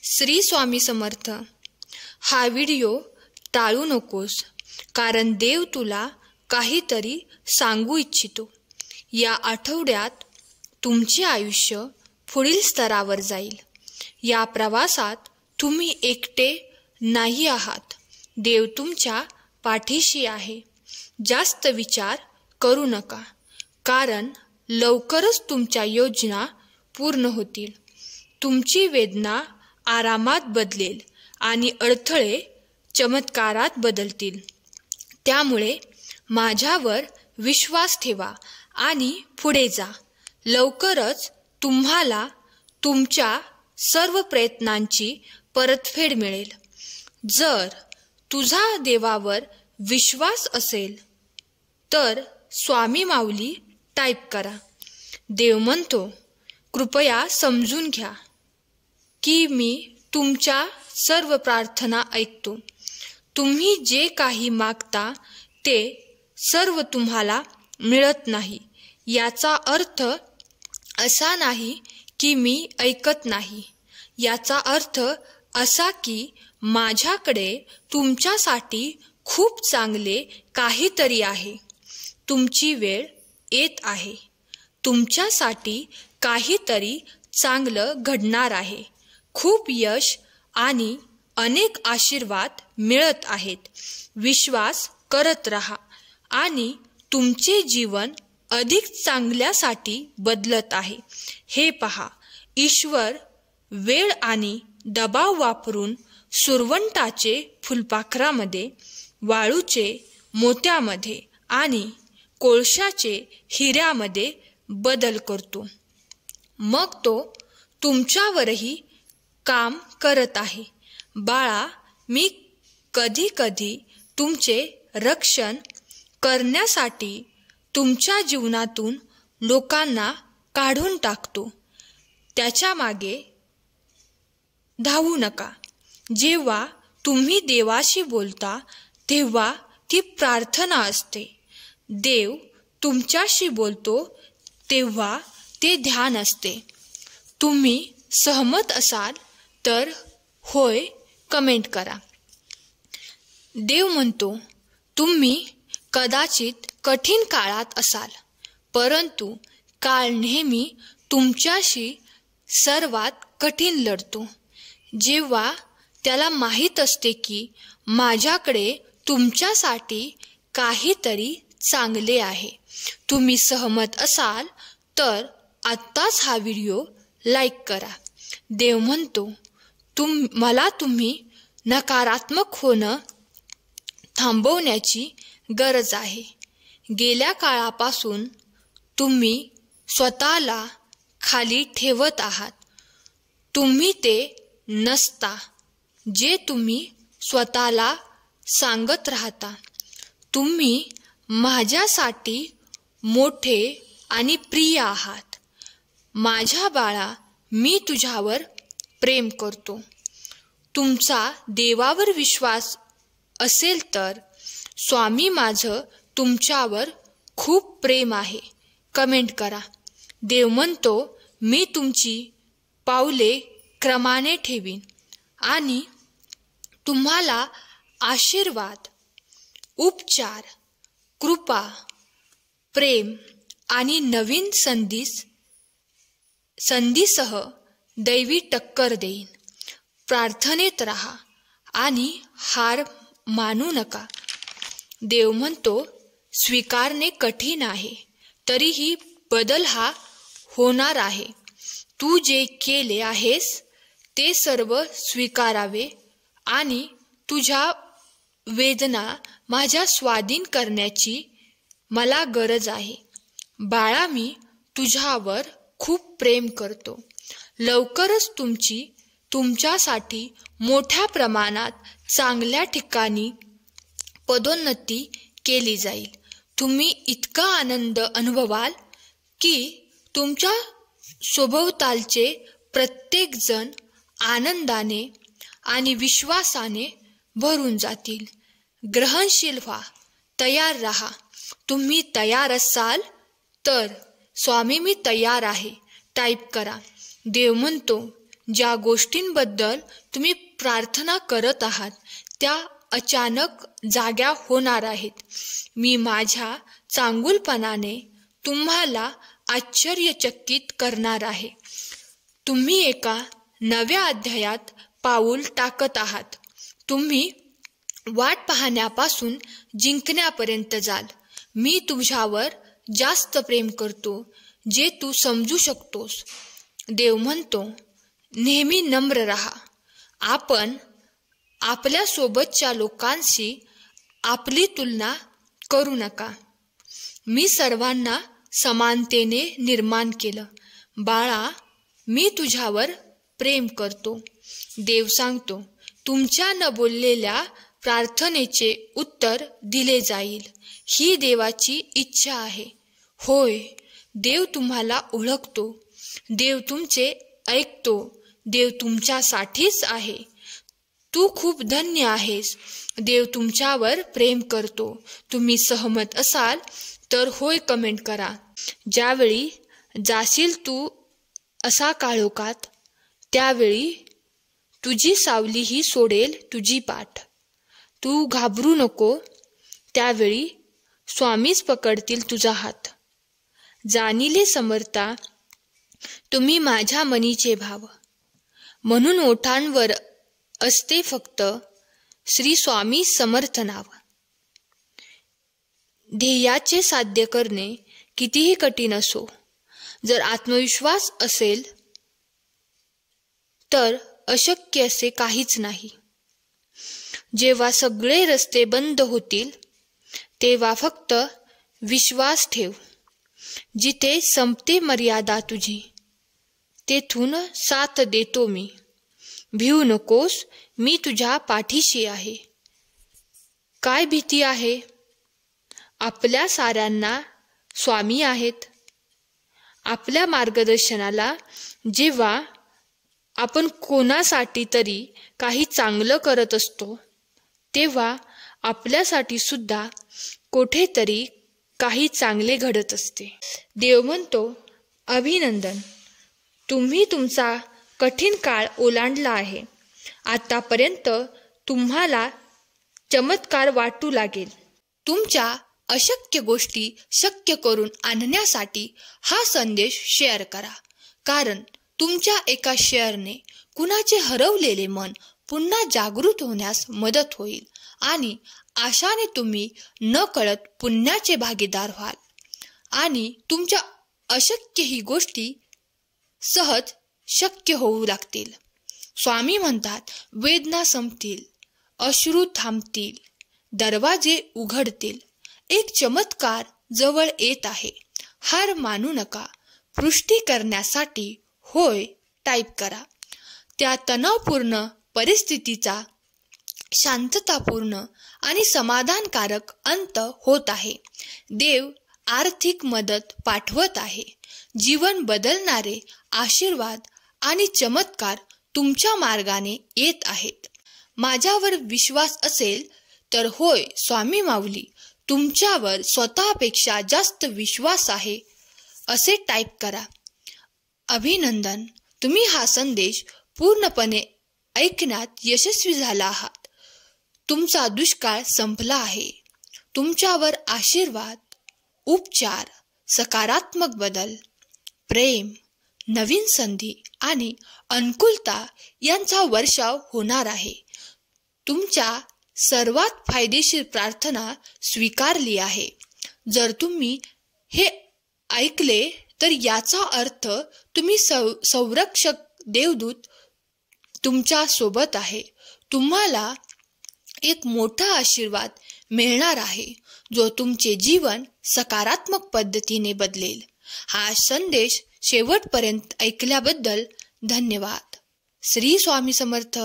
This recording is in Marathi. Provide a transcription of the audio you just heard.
श्री स्वामी समर्थ. हा व्हिडिओ टाळू नकोस, कारण देव तुला काहीतरी सांगू इच्छितो. या आठवड्यात तुमचे आयुष्य पुढील स्तरावर जाईल. या प्रवासात तुम्ही एकटे नाही आहात. देव तुमच्या पाठीशी आहे. जास्त विचार करू नका, कारण लवकरच तुमच्या योजना पूर्ण होतील. तुमची वेदना आरामात बदलेल आणि अडथळे चमत्कारात बदलतील. त्यामुळे माझ्यावर विश्वास ठेवा आणि पुढे जा. लवकरच तुम्हाला तुमच्या सर्व प्रयत्नांची परतफेड मिळेल. जर तुझा देवावर विश्वास असेल तर स्वामी माऊली टाईप करा. देव म्हणतो, कृपया समजून घ्या की मी तुमच्या सर्व प्रार्थना ऐकतो. तुम्ही जे काही मागता ते सर्व तुम्हाला मिळत नाही. याचा अर्थ असा नाही की मी ऐकत नाही. याचा अर्थ असा की माझ्याकडे तुमच्यासाठी खूप चांगले काहीतरी आहे. तुमची वेळ येत आहे. तुमच्यासाठी काहीतरी चांगलं घडणार आहे. खूप यश आणि अनेक आशीर्वाद मिळत आहेत. विश्वास करत राहा आणि तुमचे जीवन अधिक चांगल्यासाठी बदलत आहे. हे पहा, ईश्वर वेळ आणि दबाव वापरून सुरवंटाचे फुलपाखरामध्ये, वाळूचे मोत्यामध्ये आणि कोळशाचे हिऱ्यामध्ये बदल करतो. मग तो तुमच्यावरही काम करत आहे. बाळा, मी कधी कधी तुमचे रक्षण करण्यासाठी तुमच्या जीवनातून लोकांना काढून टाकतो. त्याच्या मागे धावू नका. जेव्हा तुम्ही देवाशी बोलता तेव्हा ती प्रार्थना असते. देव तुमच्याशी बोलतो तेव्हा ते ध्यान असते. तुम्ही सहमत असाल तर होय कमेंट करा. देव म्हणतो, तुम्ही कदाचित कठीण काळात असाल, परंतु काळ नेहमी तुमच्याशी सर्वात कठीण लढतो. जेव्हा त्याला माहीत असते की माझ्याकडे तुमच्यासाठी काहीतरी चांगले आहे. तुम्ही सहमत असाल तर आत्ताच हा व्हिडिओ लाईक करा. देव म्हणतो, मला तुम्ही नकारात्मक होणं थांबवण्याची गरज आहे. गेल्या काळापासून तुम्ही स्वतःला खाली ठेवत आहात. तुम्ही ते नसता जे तुम्ही स्वतःला सांगत राहता. तुम्ही माझ्यासाठी मोठे आणि प्रिय आहात. माझ्या बाळा, मी तुझ्यावर प्रेम करतो. तुमचा देवावर विश्वास असेल तर स्वामी माझं तुमच्यावर खूप प्रेम आहे. कमेंट करा. देव म्हणतो, मी तुमची पावले क्रमाने ठेवीन आणि तुम्हाला आशीर्वाद, उपचार, कृपा, प्रेम आणि नवीन संधीसह दैवी टक्कर देईन. प्रार्थनेत राहा आणि हार मानू नका. देव म्हणतो, स्वीकारणे कठीण आहे, तरीही बदल हा होणार आहे. तू जे केले आहेस ते सर्व स्वीकारावे आणि तुझ्या वेदना माझ्या स्वाधीन करण्याची मला गरज आहे. बाळा, मी तुझ्यावर खूप प्रेम करतो. लवकरच तुमच्यासाठी मोठ्या प्रमाणात चांगल्या ठिकाणी पदोन्नती केली जाईल. तुम्ही इतका आनंद अनुभवाल की तुमच्या सभोवतालचे प्रत्येक जण आनंदाने आणि विश्वासाने भरून जातील. ग्रहणशील व्हा, तयार राहा. तुम्ही तयार असाल तर स्वामी मी तयार आहे टाईप करा. देव म्हणतो, ज्या गोष्टींबद्दल तुम्ही प्रार्थना करत आहात त्या अचानक जाग्या होणार आहेत. मी माझ्या चांगुलपणाने तुम्हाला आश्चर्यचकित करणार आहे. तुम्ही एका नव्या अध्यायात पाऊल टाकत आहात. तुम्ही वाट पाहण्यापासून जिंकण्यापर्यंत जाल. मी तुझ्यावर जास्त प्रेम करतो जे तू समजू शकतोस. देव म्हणतो, नेहमी नम्र राहा. आपण आपल्या सोबतच्या लोकांशी आपली तुलना करू नका. मी सर्वांना समानतेने निर्माण केलं. बाळा, मी तुझ्यावर प्रेम करतो. देव सांगतो, तुमच्या न बोललेल्या प्रार्थनेचे उत्तर दिले जाईल. ही देवाची इच्छा आहे. होय, देव तुम्हाला ओळखतो. देव तुमचे ऐकतो. देव तुमच्यासाठीच आहे. तू खूप धन्य आहेस. देव तुमच्यावर प्रेम करतो. तुम्ही सहमत असाल तर होय कमेंट करा. ज्यावेळी जाशील तू असा काळोखात, त्यावेळी तुझी सावली ही सोडेल तुझी पाठ. तू घाबरू नको, त्यावेळी स्वामीच पकडतील तुझा हात. जाणिले समर्था, तुम्ही माझ्या मनीचे भाव. म्हणून ओठांवर असते फक्त श्री स्वामी समर्थ नाव. ध्येयाचे साध्य करणे कितीही कठीण असो, जर आत्मविश्वास असेल तर अशक्य असे काहीच नाही. जेव्हा सगळे रस्ते बंद होतील तेव्हा फक्त विश्वास ठेव. जिथे संपते मर्यादा तुझी, तेथून साथ देतो मी. भिवू नकोस, मी तुझ्या पाठीशी आहे. काय भीती आहे? आपल्या साऱ्यांना स्वामी आहेत. आपल्या मार्गदर्शनाला जेव्हा आपण कोणासाठी तरी काही चांगलं करत असतो, तेव्हा आपल्यासाठी सुद्धा कोठेतरी काही चांगले घडत असते. देव म्हणतो, अभिनंदन, तुम्ही तुमचा कठीण काळ ओलांडला आहे. आतापर्यंत तुम्हाला चमत्कार वाटू लागेल. तुमच्या अशक्य गोष्टी शक्य करून आणण्यासाठी हा संदेश शेअर करा. कारण तुमच्या एका शेअरने कुणाचे हरवलेले मन पुन्हा जागृत होण्यास मदत होईल आणि आशाने तुम्ही न कळत पुण्याचे भागीदार व्हाल आणि तुमच्या अशक्य ही गोष्टी सहज शक्य होऊ लागतील. स्वामी म्हणतात, वेदना संपतील, अश्रू थांबतील, दरवाजे उघडतील. एक चमत्कार जवळ येत आहे. हार मानू नका. पुष्टी करण्यासाठी होय टाईप करा. त्या तणावपूर्ण परिस्थितीचा शांततापूर्ण आणि समाधानकारक अंत होत आहे. देव आर्थिक मदत पाठवत आहे. जीवन बदलणारे आशीर्वाद आणि चमत्कार तुमच्या मार्गाने येत आहेत. माझ्यावर विश्वास असेल तर होय स्वामी माऊली, तुमच्यावर स्वतःपेक्षा जास्त विश्वास आहे असे टाईप करा. अभिनंदन, तुम्ही हा संदेश पूर्णपणे ऐकण्यात यशस्वी झाला आहात. तुमचा दुष्काळ संपला आहे. तुमच्यावर आशीर्वाद, उपचार, सकारात्मक बदल, प्रेम, नवीन संधी आणि अनुकूलता यांचा वर्षाव होणार आहे. तुमच्या सर्वात फायदेशीर प्रार्थना स्वीकारली आहे. जर तुम्ही हे ऐकले तर याचा अर्थ तुम्ही संरक्षक देवदूत तुमच्या सोबत आहे. तुम्हाला एक मोठा आशीर्वाद मिळणार आहे जो तुमचे जीवन सकारात्मक पद्धतीने बदलेल. हा संदेश शेवटपर्यंत ऐकल्याबद्दल धन्यवाद. श्री स्वामी समर्थ.